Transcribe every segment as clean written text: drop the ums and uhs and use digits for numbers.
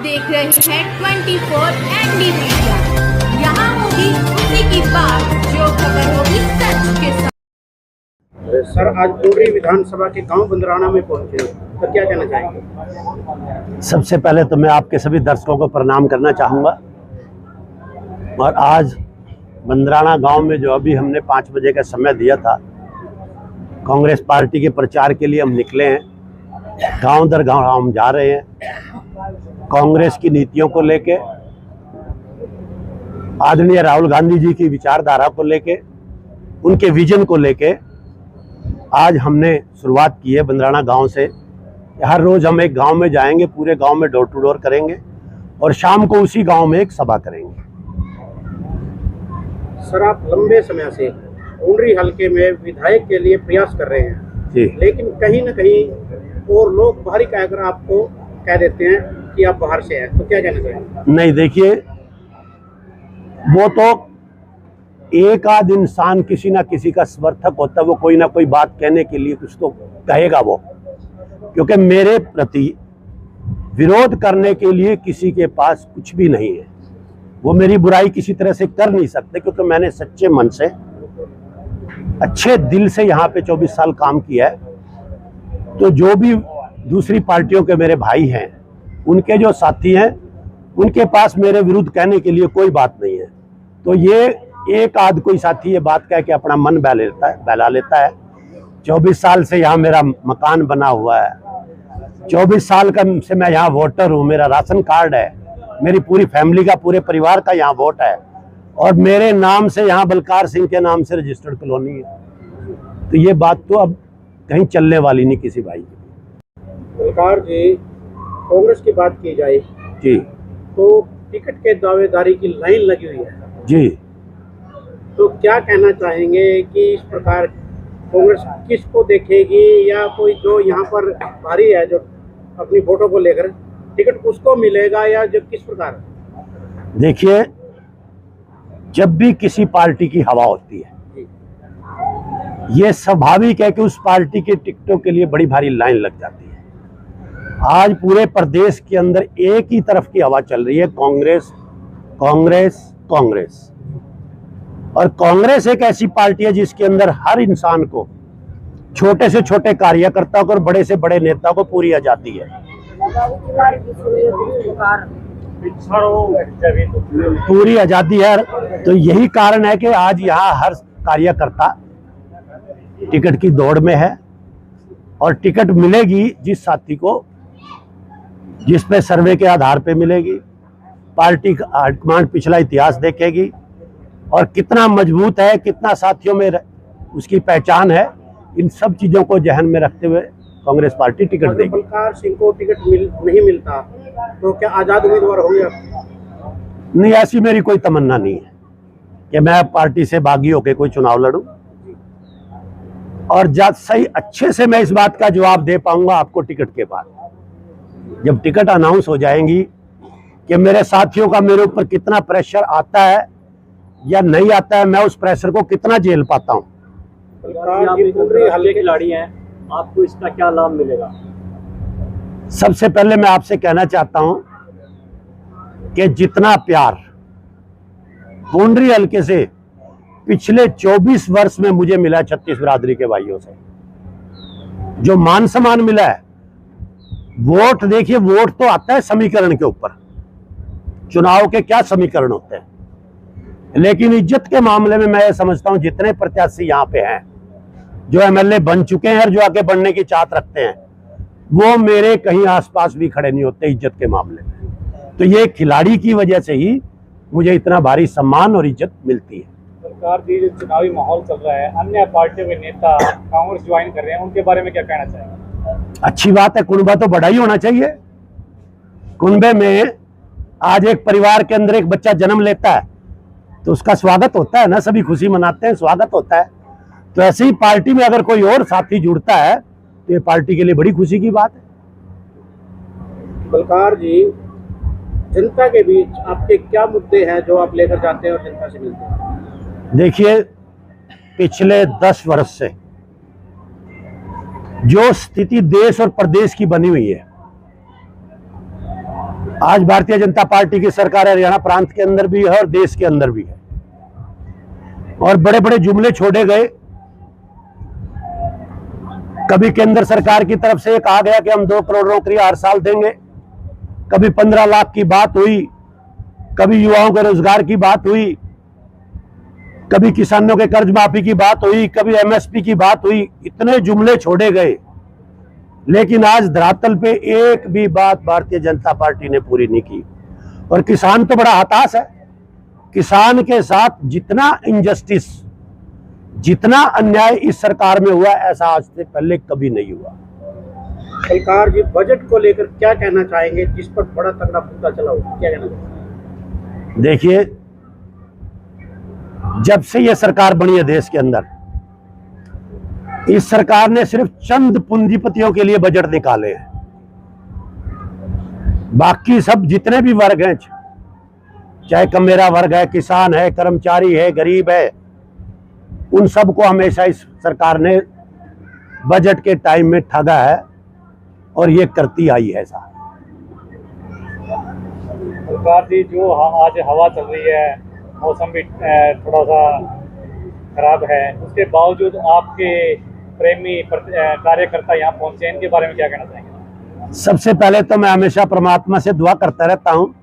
देख रहे हैं 24 ND मीडिया। यहाँ होगी उसी की बात जो खबर होगी सच के साथ। सर, आज पुंडरी विधानसभा के गांव बंदराना में पहुंचे, तो क्या कहना चाहेंगे? सबसे पहले तो मैं आपके सभी दर्शकों को प्रणाम करना चाहूँगा। और आज बंदराना गांव में जो अभी हमने 5 बजे का समय दिया था, कांग्रेस पार्टी के प्रचार के लिए हम निकले हैं। गांव दर गांव हम जा रहे हैं। कांग्रेस की नीतियों को लेके, आदरणीय राहुल गांधी जी की विचारधारा को लेके, उनके विजन को लेके आज हमने शुरुआत की है बंदराना गांव से। हर रोज हम एक गांव में जाएंगे, पूरे गांव में डोर टू डोर करेंगे और शाम को उसी गांव में एक सभा करेंगे। सर, आप लंबे समय से पुंडरी हलके में विधायक के लिए प्रयास कर रहे हैं जी, लेकिन कहीं न कहीं और लोग बाहरी कहकर आपको कह देते हैं कि आप बाहर से हैं, तो क्या कहना चाहेंगे? नहीं, देखिए, वो तो एक आध इंसान किसी ना किसी का समर्थक होता है, वो कोई ना कोई बात कहने के लिए कुछ तो कहेगा वो, क्योंकि मेरे प्रति विरोध करने के लिए किसी के पास कुछ भी नहीं है। वो मेरी बुराई किसी तरह से कर नहीं सकते, क्योंकि मैंने सच्चे मन से, अच्छे दिल से यहाँ पे 24 साल काम किया है। तो जो भी दूसरी पार्टियों के मेरे भाई हैं, उनके जो साथी हैं, उनके पास मेरे विरुद्ध कहने के लिए कोई बात नहीं है। तो ये एक आध कोई साथी ये बात कह के अपना मन बहला लेता है। 24 साल से यहाँ मेरा मकान बना हुआ है, 24 साल का से मैं यहाँ वोटर हूँ, मेरा राशन कार्ड है, मेरी पूरी फैमिली का, पूरे परिवार का यहाँ वोट है, और मेरे नाम से यहाँ बलकार सिंह के नाम से रजिस्टर्ड कॉलोनी है। तो ये बात तो अब कहीं चलने वाली नहीं किसी भाई की। बलकार जी, कांग्रेस की बात की जाए जी, तो टिकट के दावेदारी की लाइन लगी हुई है जी। तो क्या कहना चाहेंगे कि इस प्रकार कांग्रेस किसको देखेगी, या कोई जो यहाँ पर भारी है जो अपनी वोटों को लेकर, टिकट उसको मिलेगा या जो किस प्रकार? देखिए, जब भी किसी पार्टी की हवा होती है, ये स्वाभाविक है कि उस पार्टी के टिकटों के लिए बड़ी भारी लाइन लग जाती है। आज पूरे प्रदेश के अंदर एक ही तरफ की हवा चल रही है, कांग्रेस कांग्रेस कांग्रेस। और कांग्रेस एक ऐसी पार्टी है जिसके अंदर हर इंसान को, छोटे से छोटे कार्यकर्ता को और बड़े से बड़े नेता को पूरी आजादी है, पूरी आजादी है। तो यही कारण है कि आज यहाँ हर कार्यकर्ता टिकट की दौड़ में है, और टिकट मिलेगी जिस साथी को, जिस पे सर्वे के आधार पे मिलेगी। पार्टी का हाईकमांड पिछला इतिहास देखेगी और कितना मजबूत है, कितना साथियों में उसकी पहचान है, इन सब चीजों को जहन में रखते हुए कांग्रेस पार्टी टिकट देगी। बलकार सिंह को टिकट नहीं मिलता तो क्या आजाद उम्मीदवार होंगे आप? नहीं, ऐसी मेरी कोई तमन्ना नहीं है कि मैं पार्टी से बागी होकर कोई चुनाव लड़ूं। और जब सही अच्छे से मैं इस बात का जवाब दे पाऊंगा आपको टिकट के बाद, जब टिकट अनाउंस हो जाएंगी, कि मेरे साथियों का मेरे ऊपर कितना प्रेशर आता है या नहीं आता है, मैं उस प्रेशर को कितना झेल पाता हूं। हल्के खिलाड़ी हैं, आपको इसका क्या लाभ मिलेगा? सबसे पहले मैं आपसे कहना चाहता हूं कि जितना प्यार पुंडरी हल्के से पिछले 24 वर्ष में मुझे मिला, 36 बिरादरी के भाइयों से जो मान सम्मान मिला है, वोट देखिए, वोट तो आता है समीकरण के ऊपर, चुनाव के क्या समीकरण होते हैं, लेकिन इज्जत के मामले में मैं ये समझता हूं जितने प्रत्याशी यहाँ पे हैं, जो एमएलए बन चुके हैं और जो आगे बढ़ने की चाहत रखते हैं, वो मेरे कहीं आसपास भी खड़े नहीं होते इज्जत के मामले में। तो ये खिलाड़ी की वजह से ही मुझे इतना भारी सम्मान और इज्जत मिलती है। सरकार जी, जो चुनावी माहौल चल रहा है, अन्य पार्टियों के नेता कांग्रेस ज्वाइन कर रहे हैं, उनके बारे में क्या कहना चाहेंगे? अच्छी बात है, कुनबा तो बड़ा ही होना चाहिए। कुनबे में आज एक परिवार के अंदर एक बच्चा जन्म लेता है तो उसका स्वागत होता है ना, सभी खुशी मनाते हैं, स्वागत होता है। तो ऐसे ही पार्टी में अगर कोई और साथी जुड़ता है तो ये पार्टी के लिए बड़ी खुशी की बात है। बलकार जी, जनता के बीच आपके क्या मुद्दे हैं जो आप लेकर जाते हैं और जनता से मिलते हैं? देखिए, पिछले 10 वर्ष से जो स्थिति देश और प्रदेश की बनी हुई है, आज भारतीय जनता पार्टी की सरकार हरियाणा प्रांत के अंदर भी है और देश के अंदर भी है, और बड़े बड़े जुमले छोड़े गए। कभी केंद्र सरकार की तरफ से कहा गया कि हम 2 करोड़ नौकरी हर साल देंगे, कभी 15 लाख की बात हुई, कभी युवाओं के रोजगार की बात हुई, कभी किसानों के कर्ज माफी की बात हुई, कभी एमएसपी की बात हुई। इतने जुमले छोड़े गए, लेकिन आज धरातल पे एक भी बात भारतीय जनता पार्टी ने पूरी नहीं की। और किसान तो बड़ा हताश है। किसान के साथ जितना इनजस्टिस, जितना अन्याय इस सरकार में हुआ, ऐसा आज से पहले कभी नहीं हुआ। सरकार जी बजट को लेकर क्या कहना चाहेंगे, जिस पर बड़ा तगड़ा मुद्दा चला हो, क्या कहना चाहेंगे? देखिए, जब से यह सरकार बनी है देश के अंदर, इस सरकार ने सिर्फ चंद पूंजीपतियों के लिए बजट निकाले हैं। बाकी सब जितने भी वर्ग हैं, चाहे कमेरा वर्ग है, किसान है, कर्मचारी है, गरीब है, उन सबको हमेशा इस सरकार ने बजट के टाइम में ठगा है और ये करती आई है ऐसा। सरकार जी, जो आज हवा चल रही है, मौसम भी थोड़ा सा खराब है, उसके बावजूद आपके प्रेमी कार्यकर्ता यहाँ पहुंचे, इनके बारे में क्या कहना चाहेंगे? सबसे पहले तो मैं हमेशा परमात्मा से दुआ करता रहता हूँ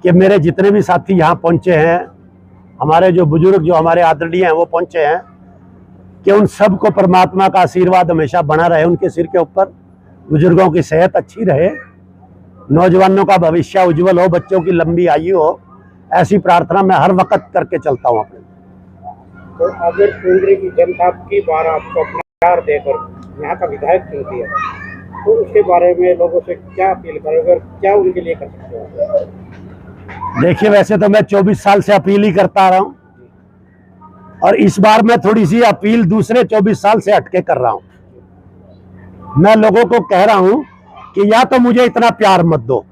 कि मेरे जितने भी साथी यहाँ पहुंचे हैं, हमारे जो बुजुर्ग, जो हमारे आदरणीय हैं, वो पहुंचे हैं, कि उन सबको परमात्मा का आशीर्वाद हमेशा बना रहे उनके सिर के ऊपर, बुजुर्गों की सेहत अच्छी रहे, नौजवानों का भविष्य उज्जवल हो, बच्चों की लंबी आयु हो, ऐसी प्रार्थना मैं हर वक्त करके चलता हूँ अपने। तो अगर केंद्र की जनता की बार आपको अपना प्यार देकर यहाँ का विधायक चुनती है, तो उसके बारे में लोगों से क्या अपील करोगे, क्या उनके लिए कर सकते हो? देखिए, वैसे तो मैं 24 साल से अपील ही करता आ रहा हूँ, और इस बार मैं थोड़ी सी अपील दूसरे 24 साल से हटके कर रहा हूँ। मैं लोगों को कह रहा हूँ कि या तो मुझे इतना प्यार मत दो,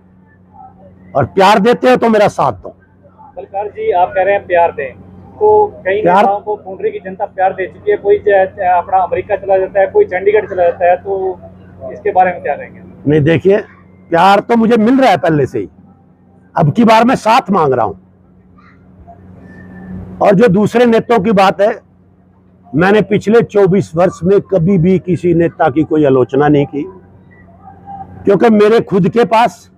और प्यार देते हो तो मेरा साथ दो। सरकार जी, आप कह रहे हैं प्यार दें, तो कई नेताओं को पुंडरी की जनता प्यार दे चुकी है। कोई अपना अमेरिका चला जाता है, कोई चंडीगढ़ चला जाता है, तो इसके बारे में क्या कहेंगे? नहीं, देखिए, प्यार तो मुझे मिल रहा है पहले से ही, अब की बार मैं साथ मांग रहा हूं। और जो दूसरे नेताओं की बात है, मैंने पिछले 24 वर्ष में कभी भी किसी नेता की कोई आलोचना नहीं की, क्योंकि मेरे खुद के पास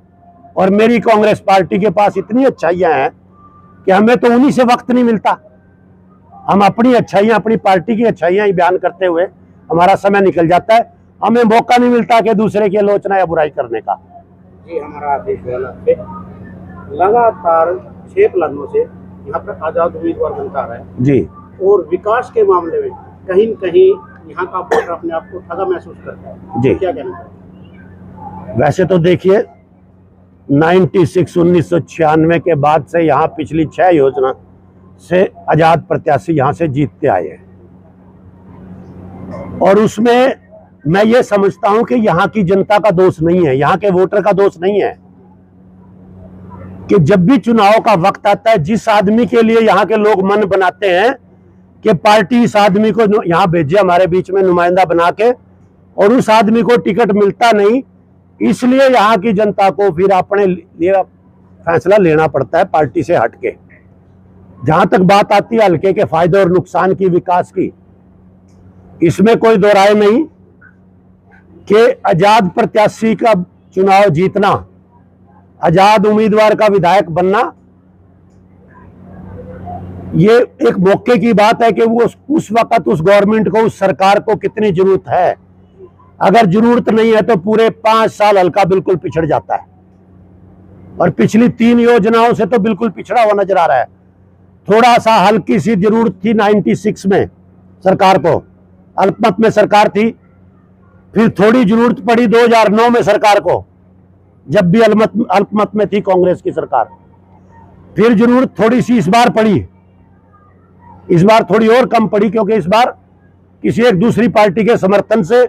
और मेरी कांग्रेस पार्टी के पास इतनी अच्छाइयां हैं कि हमें तो उन्हीं से वक्त नहीं मिलता। हम अपनी अच्छाइयां, अपनी पार्टी की अच्छाइयां ही बयान करते हुए हमारा समय निकल जाता है। हमें मौका नहीं मिलता कि दूसरे की आलोचना या बुराई करने का। जी, हमारा आदेश है, लगातार 6 प्लानों से यहाँ पर आजाद उम्मीदवार बनता रहा है जी, और विकास के मामले में कहीं न कहीं यहाँ का वोटर अपने आप को ठगा महसूस करता है जी। तो क्या कहना चाहिए? वैसे तो देखिए, 1996 के बाद से यहाँ पिछली 6 योजना से आजाद प्रत्याशी यहाँ से जीतते आए हैं, और उसमें मैं ये समझता हूं कि यहाँ की जनता का दोष नहीं है, यहाँ के वोटर का दोष नहीं है, कि जब भी चुनाव का वक्त आता है, जिस आदमी के लिए यहाँ के लोग मन बनाते हैं कि पार्टी इस आदमी को यहाँ भेजे हमारे बीच में नुमाइंदा बना के, और उस आदमी को टिकट मिलता नहीं, इसलिए यहाँ की जनता को फिर अपने लिए फैसला लेना पड़ता है पार्टी से हटके। जहां तक बात आती है हल्के के फायदे और नुकसान की, विकास की, इसमें कोई दो राय नहीं कि आजाद प्रत्याशी का चुनाव जीतना, आजाद उम्मीदवार का विधायक बनना, ये एक मौके की बात है कि वो उस वक्त उस गवर्नमेंट को, उस सरकार को कितनी जरूरत है। अगर जरूरत नहीं है तो पूरे 5 साल हल्का बिल्कुल पिछड़ जाता है, और पिछली 3 योजनाओं से तो बिल्कुल पिछड़ा हुआ नजर आ रहा है। थोड़ा सा हल्की सी जरूरत थी 96 में सरकार को, अल्पमत में सरकार थी, फिर थोड़ी जरूरत पड़ी 2009 में सरकार को, जब भी अल्पमत में थी कांग्रेस की सरकार, फिर जरूरत थोड़ी सी इस बार पड़ी, इस बार थोड़ी और कम पड़ी, क्योंकि इस बार किसी एक दूसरी पार्टी के समर्थन से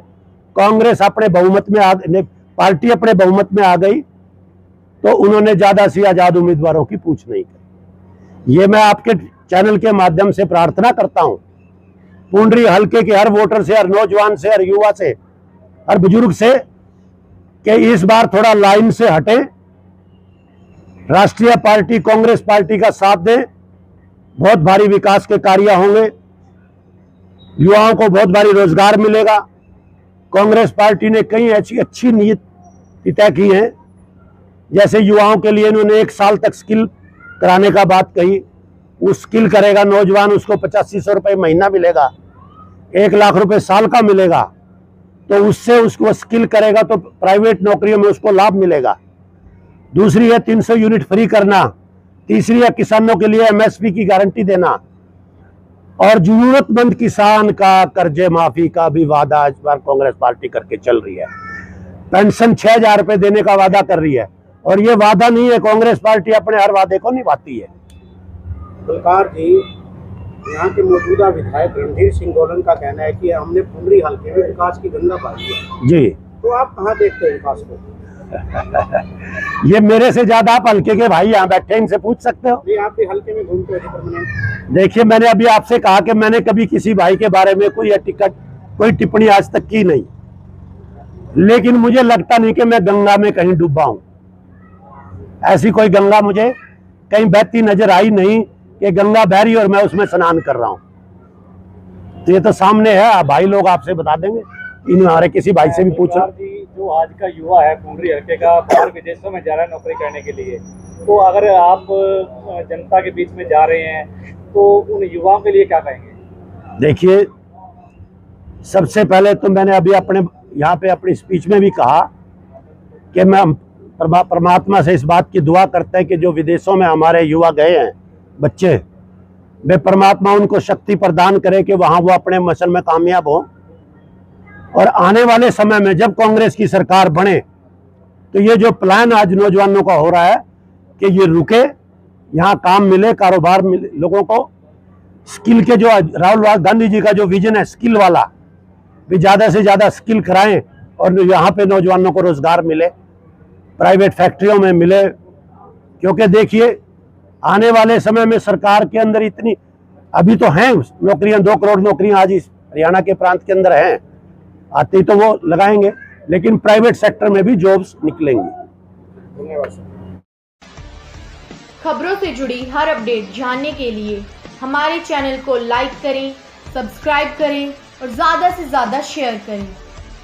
कांग्रेस अपने बहुमत में पार्टी अपने बहुमत में आ गई, तो उन्होंने ज्यादा सी आजाद उम्मीदवारों की पूछ नहीं की। ये मैं आपके चैनल के माध्यम से प्रार्थना करता हूं पुंडरी हल्के के हर वोटर से, हर नौजवान से, हर युवा से, हर बुजुर्ग से, कि इस बार थोड़ा लाइन से हटें राष्ट्रीय पार्टी कांग्रेस पार्टी का साथ दें, बहुत भारी विकास के कार्य होंगे, युवाओं को बहुत भारी रोजगार मिलेगा। कांग्रेस पार्टी ने कई ऐसी अच्छी नीति तय की हैं, जैसे युवाओं के लिए इन्होंने 1 साल तक स्किल कराने का बात कही। वो स्किल करेगा नौजवान, उसको 8500 रुपये महीना मिलेगा, 1 लाख रुपए साल का मिलेगा। तो उससे उसको स्किल करेगा तो प्राइवेट नौकरियों में उसको लाभ मिलेगा। दूसरी है 300 यूनिट फ्री करना। तीसरी है किसानों के लिए MSP की गारंटी देना। और जरूरतमंद किसान का कर्जे माफी का भी वादा इस बार कांग्रेस पार्टी करके चल रही है। पेंशन 6000 रुपये देने का वादा कर रही है। और ये वादा नहीं है, कांग्रेस पार्टी अपने हर वादे को निभाती है। बलकार जी, यहाँ के मौजूदा विधायक रणधीर सिंह गोलन का कहना है कि हमने पुंडरी हल्के में विकास की गंगा पाई है। जी, तो आप कहाँ देखते हैं विकास को? ये मेरे से ज्यादा आप हल्के के भाई यहाँ बैठे हैं, इनसे पूछ सकते हो। नहीं, आप भी हल्के में घूमते हो परमानेंट। देखिए, मैंने अभी आपसे कहा कि मैंने कभी किसी भाई के बारे में कोई टिप्पणी आज तक की नहीं, लेकिन मुझे लगता नहीं कि मैं गंगा में कहीं डूबा हूं। ऐसी कोई गंगा मुझे कहीं बहती नजर आई नहीं कि गंगा बह रही और मैं उसमें स्नान कर रहा हूं। तो ये तो सामने है, भाई लोग आपसे बता देंगे, इन हमारे किसी भाई से भी पूछ लो। जो आज का युवा है पुंडरी हल्के का, बाहर विदेशों में जा रहा है नौकरी करने के लिए, तो अगर आप जनता के बीच में जा रहे हैं तो उन युवाओं के लिए क्या कहेंगे? देखिए, सबसे पहले तो मैंने अभी अपने यहाँ पे अपनी स्पीच में भी कहा कि मैं परमात्मा से इस बात की दुआ करता है कि जो विदेशों में हमारे युवा गए हैं बच्चे, वे परमात्मा उनको शक्ति प्रदान करे कि वहाँ वो अपने मिशन में कामयाब हो। और आने वाले समय में जब कांग्रेस की सरकार बने तो ये जो प्लान आज नौजवानों का हो रहा है कि ये रुके, यहाँ काम मिले, कारोबार मिले लोगों को, स्किल के जो राहुल गांधी जी का जो विजन है स्किल वाला, भी ज़्यादा से ज़्यादा स्किल कराएं और यहाँ पे नौजवानों को रोजगार मिले, प्राइवेट फैक्ट्रियों में मिले। क्योंकि देखिए, आने वाले समय में सरकार के अंदर इतनी अभी तो हैं नौकरियां, 2 करोड़ नौकरियां आज इस हरियाणा के प्रांत के अंदर हैं, आती तो वो लगाएंगे, लेकिन प्राइवेट सेक्टर में भी जॉब्स निकलेंगी। धन्यवाद। खबरों से जुड़ी हर अपडेट जानने के लिए हमारे चैनल को लाइक करें, सब्सक्राइब करें और ज़्यादा से ज़्यादा शेयर करें।